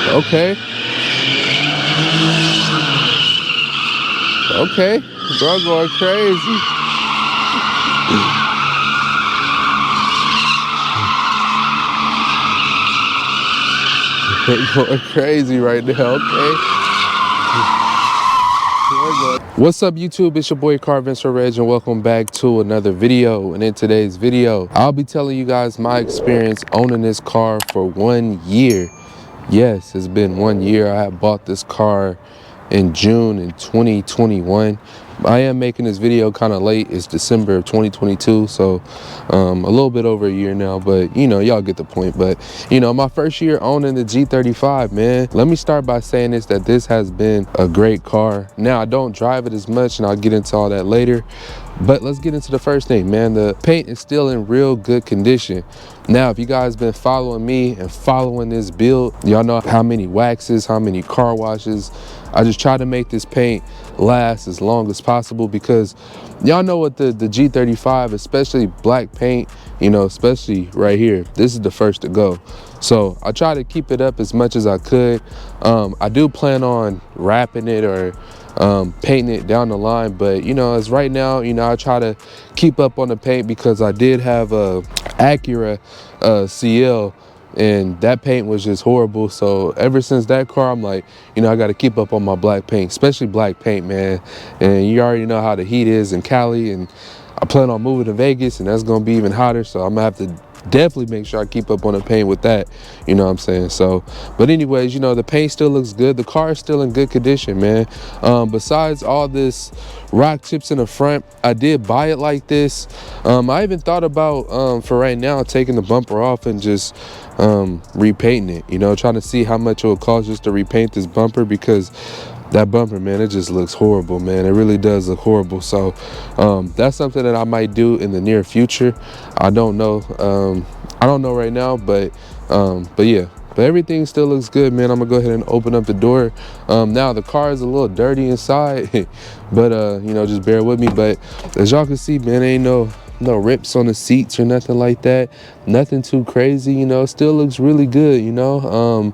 Okay. Okay. Bro going crazy. Going crazy right now, okay? What's up YouTube, it's your boy Carvincer Reg and welcome back to another video. And in today's video, I'll be telling you guys my experience owning this car for 1 year. Yes, it's been 1 year. I had bought this car in June in 2021. I am making this video kind of late. It's December of 2022, so a little bit over a year now, but you know, y'all get the point. But you know, my first year owning the G35, man. Let me start by saying that this has been a great car. Now, I don't drive it as much, and I'll get into all that later. But let's get into the first thing, man. The paint is still in real good condition. Now, if you guys been following me and following this build, y'all know how many waxes, how many car washes. I just try to make this paint last as long as possible because y'all know what the G35, especially black paint, you know, especially right here, this is the first to go. So I try to keep it up as much as I could. I do plan on wrapping it or painting it down the line, but you know, as right now, you know, I try to keep up on the paint because I did have a Acura CL and that paint was just horrible. So ever since that car, I'm like, you know, I got to keep up on my black paint, especially black paint, man. And you already know how the heat is in Cali, and I plan on moving to Vegas, and that's gonna be even hotter, so I'm gonna have to definitely make sure I keep up on the paint with that, you know what I'm saying? So, but anyways, you know, the paint still looks good. The car is still in good condition, man. Besides all this rock chips in the front, I did buy it like this. I even thought about, for right now, taking the bumper off and just repainting it, you know, trying to see how much it would cost just to repaint this bumper, because that bumper, man, it just looks horrible, man. It really does look horrible. So that's something that I might do in the near future. I don't know. I don't know right now, but yeah. But everything still looks good, man. I'm gonna go ahead and open up the door. Now the car is a little dirty inside, but you know, just bear with me. But as y'all can see, man, ain't no rips on the seats or nothing like that. Nothing too crazy, you know. Still looks really good, you know.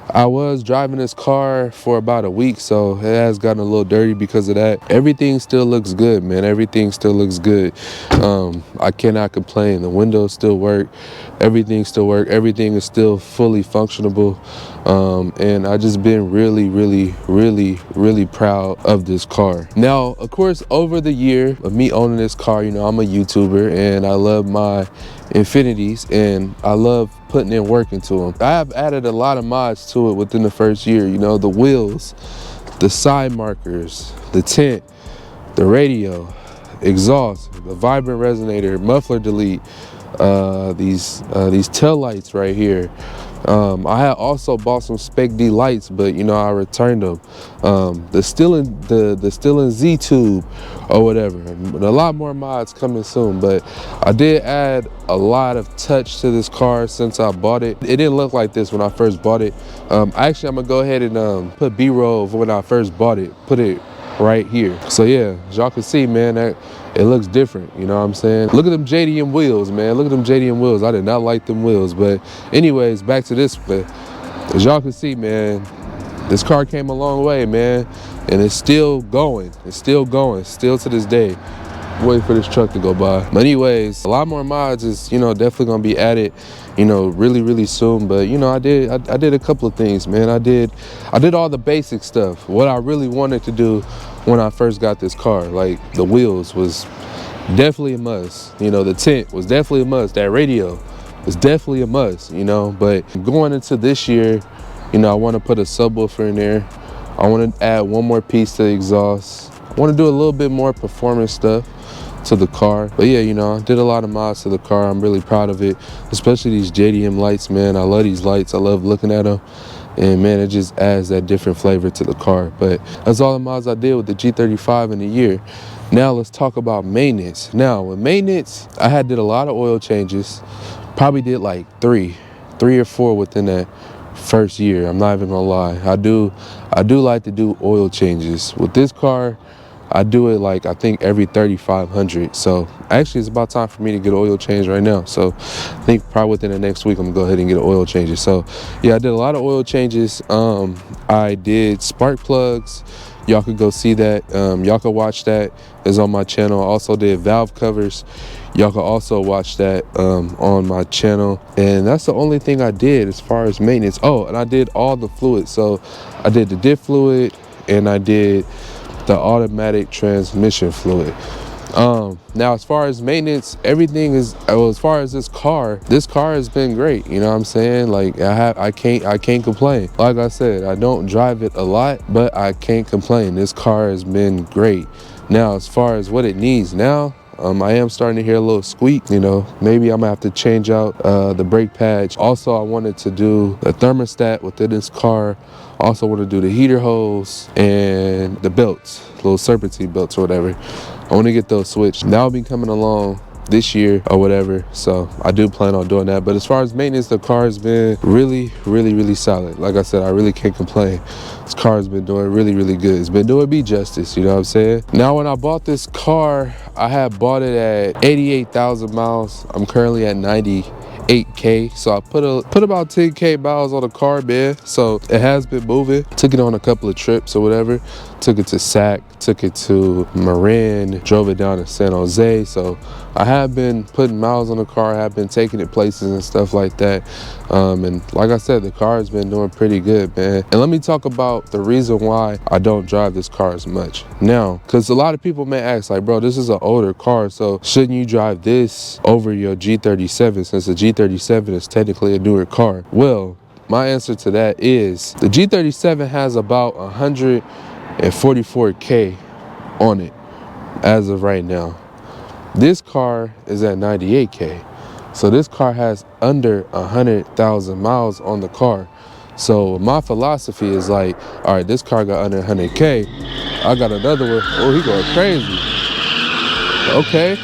I was driving this car for about a week, so it has gotten a little dirty because of that. Everything still looks good, man. Everything still looks good. I cannot complain. The windows still work. Everything still work. Everything is still fully functionable. And I just been really proud of this car. Now, of course, over the year of me owning this car, you know, I'm a YouTuber and I love my Infinitis and I love putting in work into them. I have added a lot of mods to it within the first year, you know, the wheels, the side markers, the tint, the radio, exhaust, the vibrant resonator, muffler delete, these tail lights right here. I had also bought some Spec D lights, but you know, I returned them. The Stillen Z tube or whatever. A lot more mods coming soon, but I did add a lot of touch to this car since I bought it. It didn't look like this when I first bought it. Actually, I'm gonna go ahead and put B-roll of when I first bought it. Put it right here. So yeah, as y'all can see, man, that it looks different, you know what I'm saying? Look at them JDM wheels, man. Look at them JDM wheels. I did not like them wheels, but anyways, back to this. But as y'all can see, man, this car came a long way, man, and it's still going. It's still going, still to this day. Wait for this truck to go by. But anyways, a lot more mods is, you know, definitely gonna be added, you know, really soon. But you know, I did a couple of things, man. I did all the basic stuff. What I really wanted to do when I first got this car, like the wheels was definitely a must. You know, the tint was definitely a must. That radio was definitely a must, you know. But going into this year, you know, I want to put a subwoofer in there. I want to add one more piece to the exhaust. I want to do a little bit more performance stuff to the car. But yeah, you know, I did a lot of mods to the car. I'm really proud of it, especially these JDM lights, man. I love these lights. I love looking at them, and man, it just adds that different flavor to the car. But that's all the mods I did with the G35 in a year. Now let's talk about maintenance. Now with maintenance, I did a lot of oil changes. Probably did like three or four within that first year. I'm not even gonna lie. I do like to do oil changes with this car. I do it like I think every 3,500. So actually it's about time for me to get an oil change right now. So I think probably within the next week I'm gonna go ahead and get an oil change. So yeah, I did a lot of oil changes. I did spark plugs. Y'all could go see that. Y'all could watch that. It's on my channel. I also did valve covers. Y'all can also watch that on my channel. And that's the only thing I did as far as maintenance. Oh, and I did all the fluids. So I did the diff fluid and I did the automatic transmission fluid. Now as far as maintenance, everything is, well, as far as this car has been great. You know what I'm saying? Like I can't complain. Like I said, I don't drive it a lot, but I can't complain. This car has been great. Now as far as what it needs now, I am starting to hear a little squeak, you know. Maybe I'm gonna have to change out the brake pads. Also, I wanted to do the thermostat within this car. Also want to do the heater hose and the belts, little serpentine belts or whatever. I want to get those switched. That'll be coming along this year or whatever. So I do plan on doing that. But as far as maintenance, the car has been really solid. Like I said, I really can't complain. This car has been doing really good. It's been doing me justice, you know what I'm saying? Now, when I bought this car, I had bought it at 88,000 miles. I'm currently at 98K, so I put about 10K miles on the car, man. So it has been moving. Took it on a couple of trips or whatever. Took it to Sac, took it to Marin, drove it down to San Jose. So I have been putting miles on the car. I have been taking it places and stuff like that. And like I said, the car has been doing pretty good, man. And let me talk about the reason why I don't drive this car as much now, because a lot of people may ask, like, bro, this is an older car, so shouldn't you drive this over your G37, since the G37 is technically a newer car? Well, my answer to that is the G37 has about 144K on it as of right now. This car is at 98K. So this car has under 100,000 miles on the car. So my philosophy is like, all right, this car got under 100K. I got another one. Oh, he going crazy. Okay.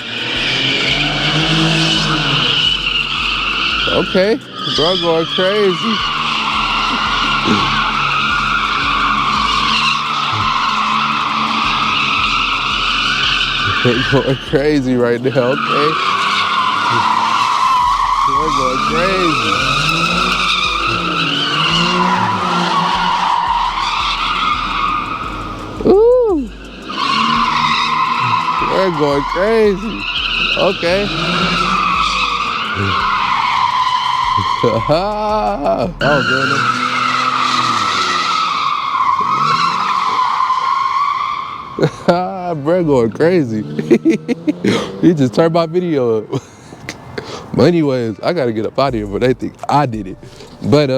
Okay, bro going crazy. They're going crazy right now, okay? They're going crazy. Ooh. They're going crazy. Okay. Oh, goodness. Bro going crazy. He just turned my video up. But anyways, I gotta get up out of here, but they think I did it. But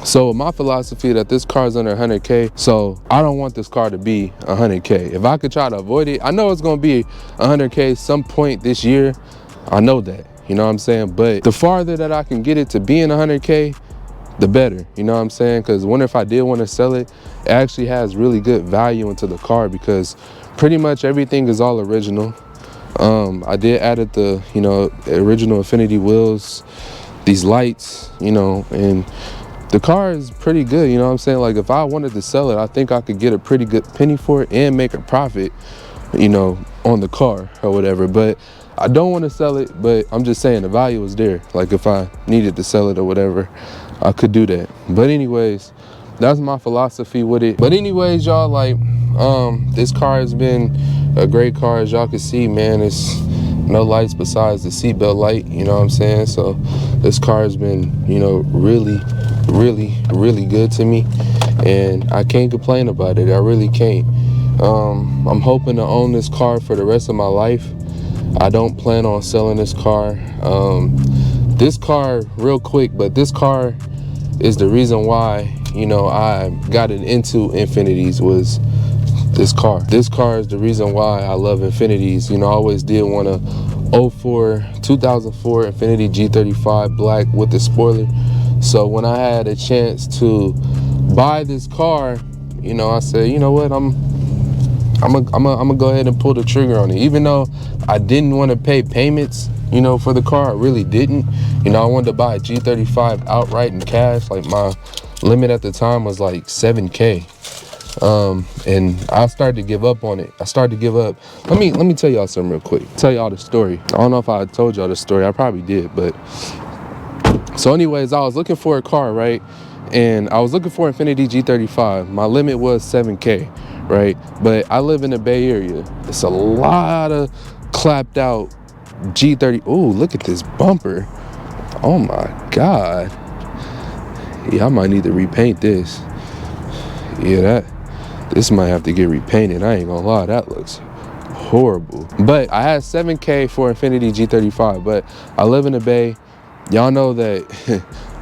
so my philosophy that this car is under 100K, so I don't want this car to be 100K. If I could try to avoid it, I know it's gonna be 100K some point this year. I know that, you know what I'm saying? But the farther that I can get it to being 100K, the better, you know what I'm saying? Because what if I did want to sell it, it actually has really good value into the car, because pretty much everything is all original. I did added the, you know, original Infiniti wheels, these lights, you know, and the car is pretty good, you know what I'm saying? Like if I wanted to sell it, I think I could get a pretty good penny for it and make a profit, you know, on the car or whatever. But I don't want to sell it, but I'm just saying the value is there. Like if I needed to sell it or whatever, I could do that. But anyways, that's my philosophy with it. But anyways, y'all, like this car has been a great car. As y'all can see, man, it's no lights besides the seatbelt light, you know what I'm saying? So this car has been, you know, really good to me, and I can't complain about it. I really can't. I'm hoping to own this car for the rest of my life. I don't plan on selling this car. This car, real quick, but this car is the reason why, you know, I got into Infinitis, was this car. This car is the reason why I love Infinitis. You know, I always did want a 2004 Infiniti G35 black with the spoiler. So when I had a chance to buy this car, you know, I said, you know what, I'm gonna go ahead and pull the trigger on it. Even though I didn't want to pay payments, you know, for the car, I really didn't. You know, I wanted to buy a G35 outright in cash. Like my limit at the time was like 7K. And I started to give up on it. I started to give up. Let me tell y'all something real quick. Tell y'all the story. I don't know if I told y'all the story. I probably did, but so anyways, I was looking for a car, right? And I was looking for Infiniti G35. My limit was 7K, right? But I live in the Bay Area. It's a lot of clapped out G30. Ooh, look at this bumper. Oh my God. Yeah, I might need to repaint this. Yeah, this might have to get repainted. I ain't gonna lie, that looks horrible. But I had 7K for Infiniti G35, but I live in the Bay. Y'all know that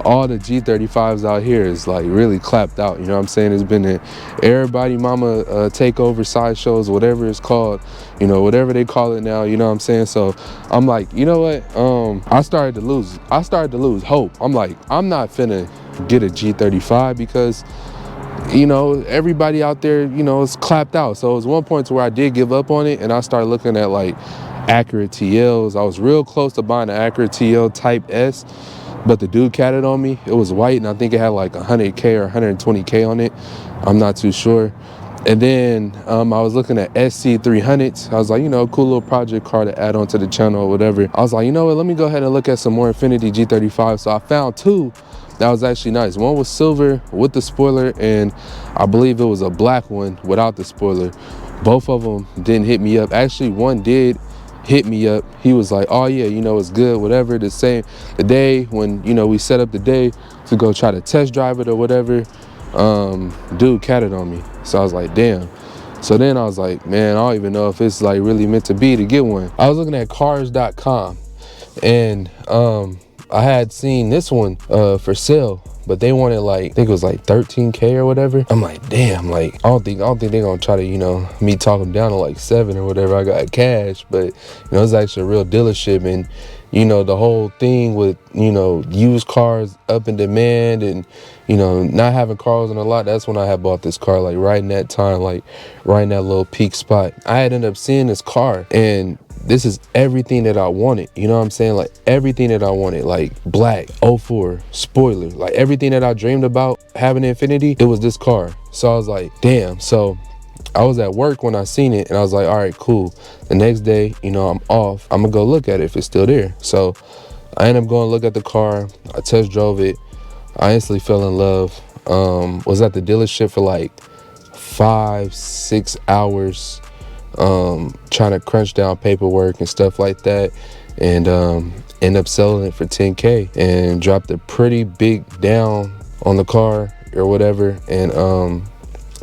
all the G35s out here is like really clapped out. You know what I'm saying? It's been an everybody mama takeover sideshows, whatever it's called, you know, whatever they call it now. You know what I'm saying? So I'm like, you know what? I started to lose hope. I'm like, I'm not finna get a G35 because, you know, everybody out there, you know, is clapped out. So it was one point to where I did give up on it, and I started looking at like Acura TLs. I was real close to buying an Acura TL Type S, but the dude catted on me. It was white, and I think it had like 100K or 120K on it. I'm not too sure. And then I was looking at SC300s. I was like, you know, cool little project car to add on to the channel or whatever. I was like, you know what, let me go ahead and look at some more Infiniti G35. So I found two that was actually nice. One was silver with the spoiler, and I believe it was a black one without the spoiler. Both of them didn't hit me up. Actually, one did hit me up. He was like, oh yeah, you know, it's good, whatever. The day when, you know, we set up the day to go try to test drive it or whatever, dude catted on me. So I was like, damn. So then I was like, man, I don't even know if it's like really meant to be to get one. I was looking at cars.com, and I had seen this one for sale, but they wanted like, I think it was like 13K or whatever. I'm like, damn, like I don't think they're gonna try to, you know, me talk them down to like 7 or whatever. I got cash, but you know, it's actually a real dealership, and you know, the whole thing with, you know, used cars up in demand and, you know, not having cars on a lot, that's when I had bought this car, like right in that time, like right in that little peak spot. I had ended up seeing this car, and this is everything that I wanted. You know what I'm saying? Like everything that I wanted, like black, 04, spoiler, like everything that I dreamed about having an Infiniti, it was this car. So I was like, damn. So I was at work when I seen it, and I was like, all right, cool. The next day, you know, I'm off. I'm gonna go look at it if it's still there. So I ended up going to look at the car. I test drove it. I instantly fell in love. Was at the dealership for like 5-6 hours, trying to crunch down paperwork and stuff like that, and end up selling it for 10K and dropped a pretty big down on the car or whatever, and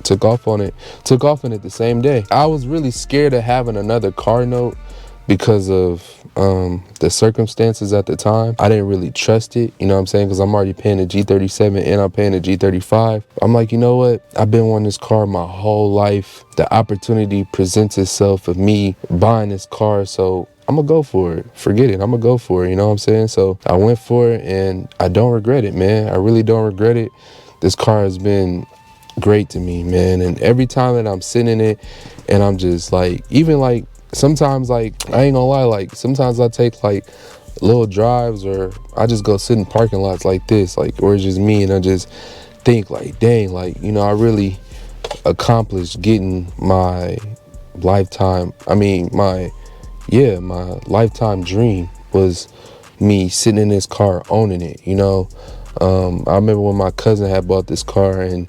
took off on it the same day. I was really scared of having another car note because of the circumstances at the time. I didn't really trust it, you know what I'm saying, because I'm already paying a G37 and I'm paying a G35. I'm like, you know what, I've been wanting this car my whole life. The opportunity presents itself of me buying this car, so I'm gonna go for it. Forget it, I'm gonna go for it, you know what I'm saying? So I went for it, and I don't regret it, man. I really don't regret it. This car has been great to me, man, and every time that I'm sitting in it, and I'm just like, even like sometimes, like I ain't gonna lie, like sometimes I take like little drives, or I just go sit in parking lots like this, like where it's just me, and I just think like, dang, like, you know, I really accomplished getting my lifetime, my lifetime dream was me sitting in this car owning it, you know. I remember when my cousin had bought this car, and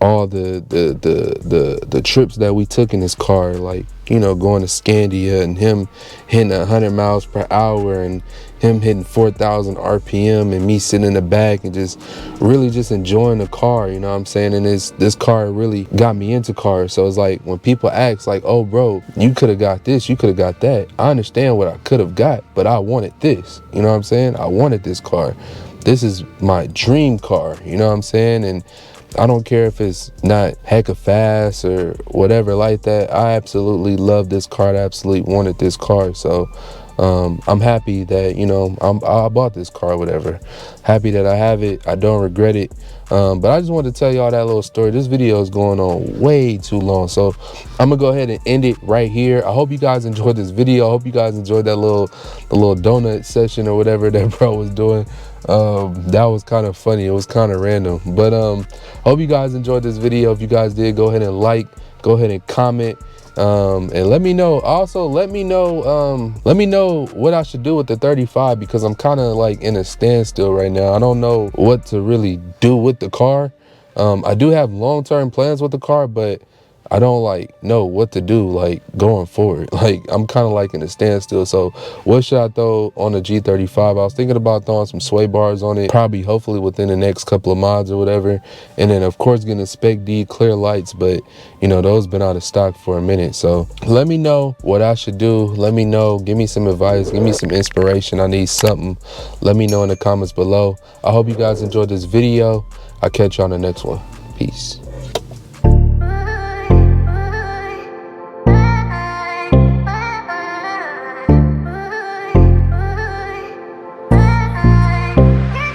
all the trips that we took in this car, like, you know, going to Scandia and him hitting 100 miles per hour and him hitting 4,000 RPM and me sitting in the back and just really just enjoying the car, you know what I'm saying? And this car really got me into cars. So it's like when people ask like, oh bro, you could have got this, you could have got that. I understand what I could have got, but I wanted this, you know what I'm saying? I wanted this car. This is my dream car, you know what I'm saying? And I don't care if it's not hecka fast or whatever like that. I absolutely love this car. I absolutely wanted this car. So I'm happy that, you know, I bought this car, whatever. Happy that I have it. I don't regret it. But I just wanted to tell y'all that little story. This video is going on way too long, so I'm gonna go ahead and end it right here. I hope you guys enjoyed this video. I hope you guys enjoyed that little donut session or whatever that bro was doing. That was kind of funny. It was kind of random, but hope you guys enjoyed this video. If you guys did, go ahead and like, go ahead and comment, and let me know. Also, let me know what I should do with the 35, because I'm kind of like in a standstill right now. I don't know what to really do with the car. I do have long-term plans with the car, but I don't like know what to do like going forward. Like I'm kind of like in a standstill. So what should I throw on the G35? I was thinking about throwing some sway bars on it, probably hopefully within the next couple of mods or whatever. And then of course getting Spec D clear lights, but you know, those been out of stock for a minute. So let me know what I should do. Let me know, give me some advice, give me some inspiration. I need something. Let me know in the comments below. I hope you guys enjoyed this video. I'll catch you on the next one. Peace.